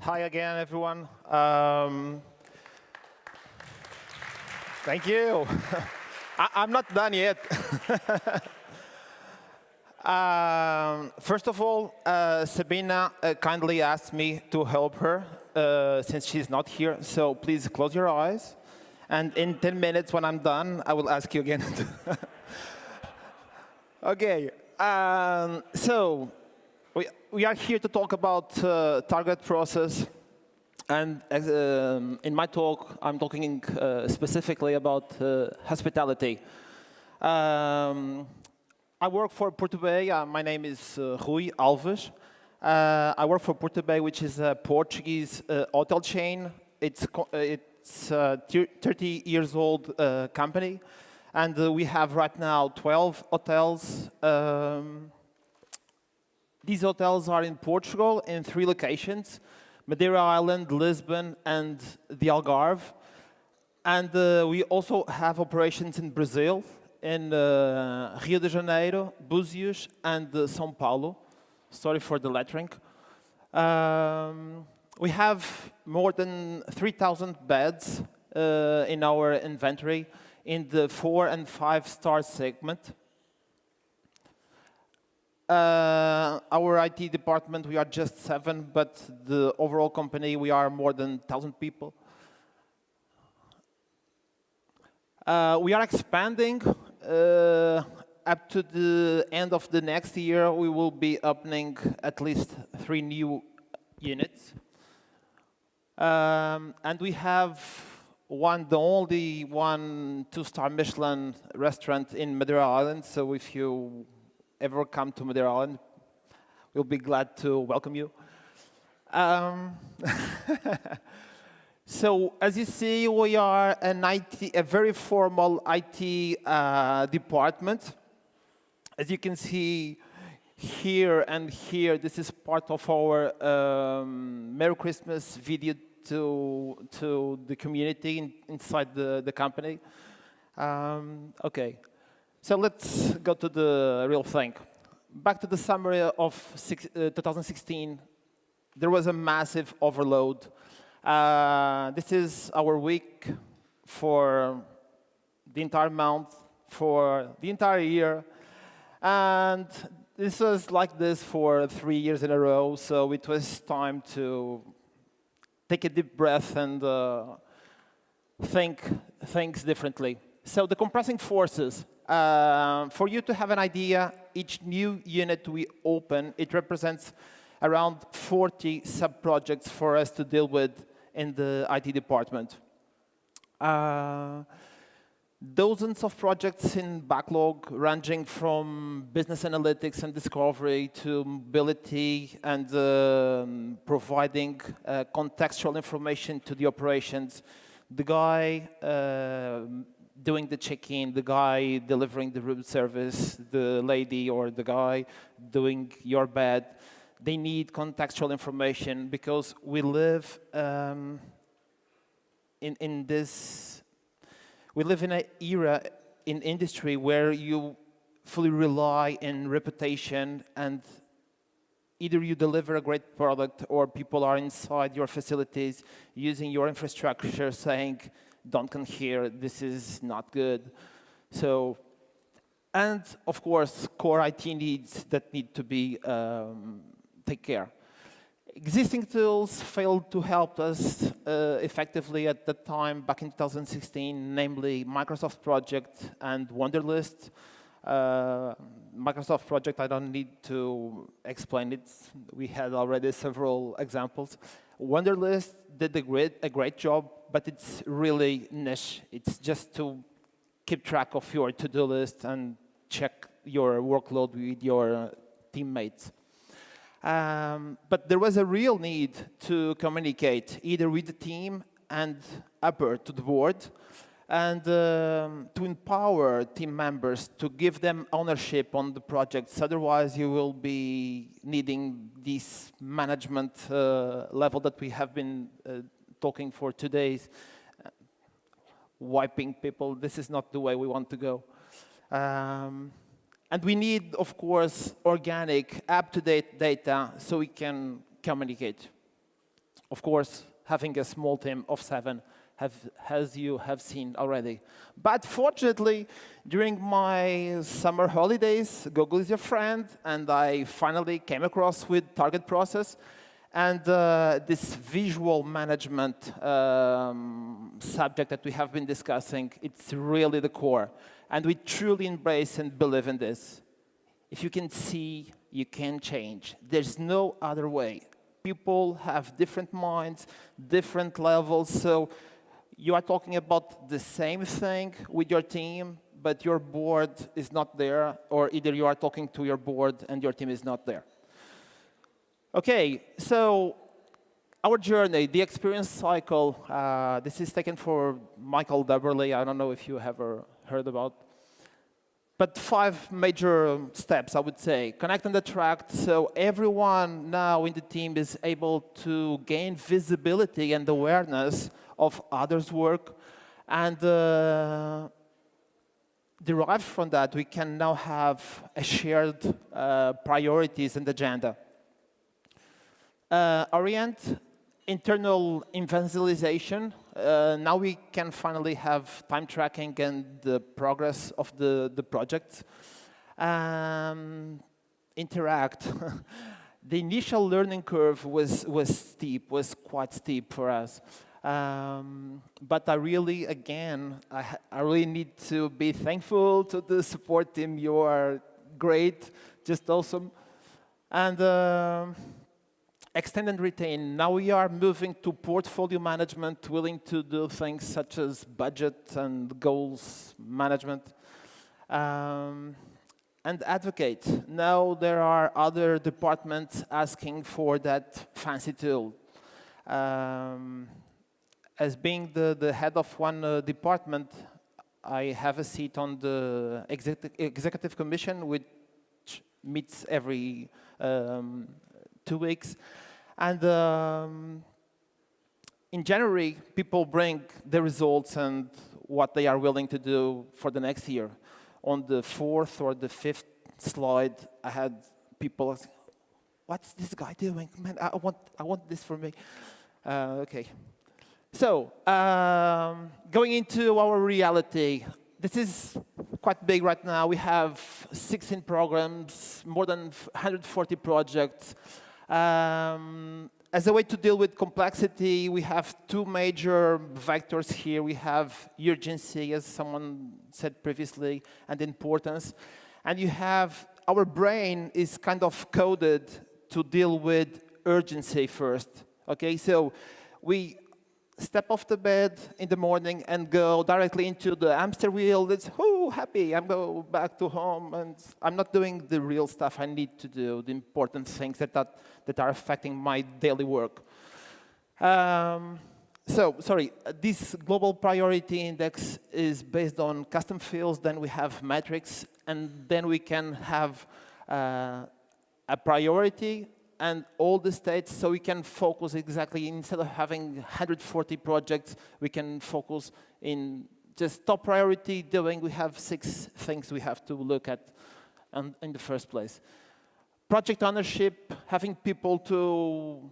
Hi again, everyone. Thank you. I'm not done yet. First of all, Sabina kindly asked me to help her since she's not here. So please close your eyes. And in 10 minutes, when I'm done, I will ask you again. OK. So we are here to talk about target process. And in my talk, I'm talking specifically about hospitality. I work for PortoBay. My name is Rui Alves. I work for PortoBay, which is a Portuguese hotel chain. It's a 30 years old company. And we have right now 12 hotels. These hotels are in Portugal in 3 locations: Madeira Island, Lisbon, and the Algarve. And we also have operations in Brazil, in Rio de Janeiro, Búzios, and São Paulo. Sorry for the lettering. We have more than 3,000 beds in our inventory in the 4- and 5-star segment. Our IT department, we are just 7, but the overall company, we are more than 1,000 people. We are expanding. Up to the end of the next year, we will be opening at least 3 new units. And we have the only 2-star Michelin restaurant in Madeira Island. So if you ever come to Madeira Island, we'll be glad to welcome you. So as you see, we are a very formal IT department. As you can see here and here, this is part of our Merry Christmas video to the community inside the company. OK. So let's go to the real thing. Back to the summary of 2016, there was a massive overload. This is our week for the entire month, for the entire year. And this was like this for 3 years in a row. So it was time to take a deep breath and think things differently. So the compressing forces. For you to have an idea, each new unit we open, it represents around 40 sub-projects for us to deal with in the IT department. Dozens of projects in backlog, ranging from business analytics and discovery to mobility and providing contextual information to the operations. The guy doing the check-in, the guy delivering the room service, the lady or the guy doing your bed. They need contextual information because we live in this. We live in an era in industry where you fully rely on reputation, and either you deliver a great product or people are inside your facilities using your infrastructure saying, don't come here, this is not good. So, and of course, core IT needs that need to be take care. Existing tools failed to help us effectively at the time back in 2016, namely Microsoft Project and Wunderlist. Microsoft Project, I don't need to explain it. We had already several examples. Wunderlist did a great job, but it's really niche. It's just to keep track of your to-do list and check your workload with your teammates. But there was a real need to communicate either with the team and upper to the board, and to empower team members to give them ownership on the projects. Otherwise, you will be needing this management level that we have been talking for 2 days, wiping people. This is not the way we want to go. And we need, of course, organic, up-to-date data so we can communicate. of course, having a small team of 7, as you have seen already. But fortunately, during my summer holidays, Google is your friend, and I finally came across with Targetprocess. And this visual management subject that we have been discussing, it's really the core. And we truly embrace and believe in this. If you can see, you can change. There's no other way. People have different minds, different levels, so you are talking about the same thing with your team, but your board is not there, or either you are talking to your board and your team is not there. Okay, so our journey, the experience cycle, this is taken for Michael Deberley. I don't know if you have ever heard about. But 5 major steps, I would say. Connect and attract, so everyone now in the team is able to gain visibility and awareness of others' work. And derived from that, we can now have a shared priorities and agenda. Orient internal evangelization. Now we can finally have time tracking and the progress of the project. Interact. The initial learning curve was steep, was quite steep for us. But I really, again, I really need to be thankful to the support team. You are great, just awesome. And extend and retain. Now we are moving to portfolio management, willing to do things such as budget and goals management. And advocate. Now there are other departments asking for that fancy tool. As being the head of one department, I have a seat on the executive commission, which meets every 2 weeks. And in January, people bring the results and what they are willing to do for the next year. On the 4th or the 5th slide, I had people ask, what's this guy doing? Man, I want this for me. Okay. So, going into our reality, this is quite big right now. We have 16 programs, more than 140 projects. As a way to deal with complexity, we have 2 major vectors here. We have urgency, as someone said previously, and importance. And you have, our brain is kind of coded to deal with urgency first. Okay, so we step off the bed in the morning and go directly into the hamster wheel. It's, happy, I'm going back to home, and I'm not doing the real stuff I need to do, the important things that are affecting my daily work. This global priority index is based on custom fields, then we have metrics, and then we can have a priority and all the states, so we can focus exactly, instead of having 140 projects, we can focus in just top priority doing. We have 6 things we have to look at in the first place. Project ownership, having people to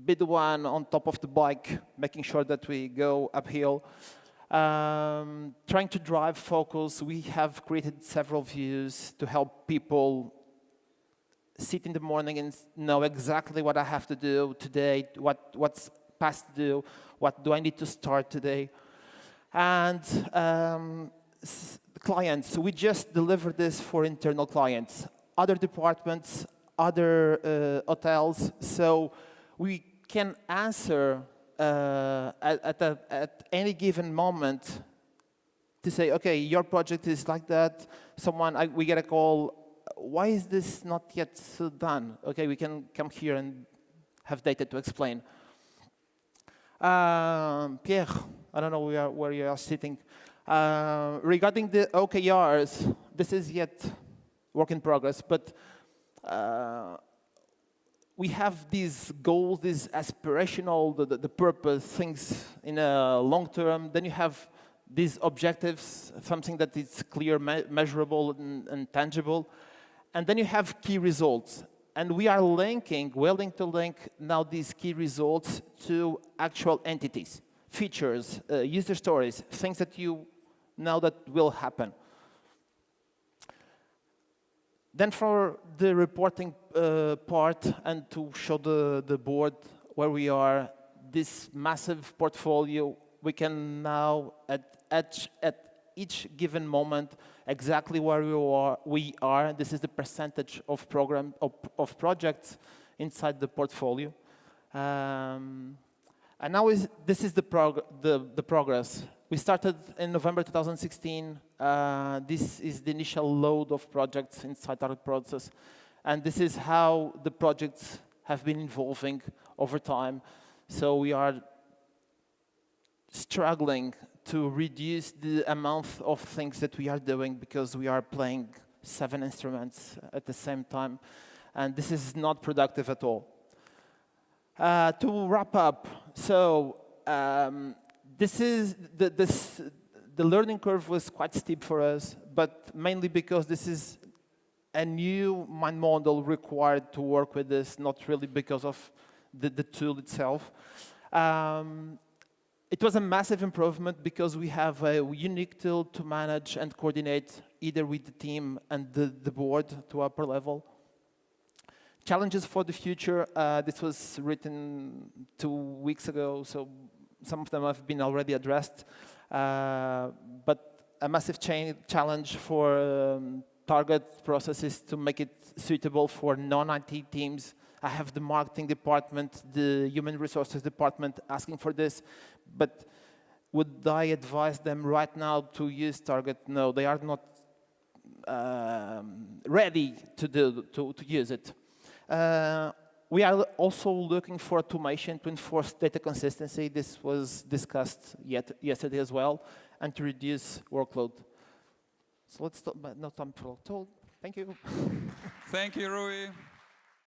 be the one on top of the bike, making sure that we go uphill. Trying to drive focus. We have created several views to help people sit in the morning and know exactly what I have to do today, what's past to do, what do I need to start today. And clients, we just delivered this for internal clients, other departments, other hotels, so we can answer at any given moment to say, okay, your project is like that. We get a call, why is this not yet done? Okay, we can come here and have data to explain. Pierre, I don't know where you are sitting. Regarding the OKRs, this is yet work in progress, but we have these goals, these aspirational, the purpose, things in a long term. Then you have these objectives, something that is clear, measurable, and tangible. And then you have key results. And we are willing to link now these key results to actual entities, features, user stories, things that you know that will happen. Then for the reporting part and to show the board where we are, this massive portfolio, we can now at each given moment exactly where we are. This is the percentage of projects inside the portfolio. And now this is the progress. We started in November 2016. This is the initial load of projects inside Targetprocess. And this is how the projects have been evolving over time. So we are struggling to reduce the amount of things that we are doing because we are playing 7 instruments at the same time. And this is not productive at all. To wrap up, so this is the learning curve was quite steep for us, but mainly because this is a new mind model required to work with this, not really because of the tool itself. It was a massive improvement because we have a unique tool to manage and coordinate either with the team and the board to upper level. Challenges for the future, this was written 2 weeks ago, so some of them have been already addressed. But a massive challenge for target processes to make it suitable for non-IT teams. I have the marketing department, the human resources department asking for this, but would I advise them right now to use Target? No, they are not ready to use it. We are also looking for automation to enforce data consistency. This was discussed yesterday as well, and to reduce workload. So let's stop, but no time for all told. Thank you. Thank you, Rui.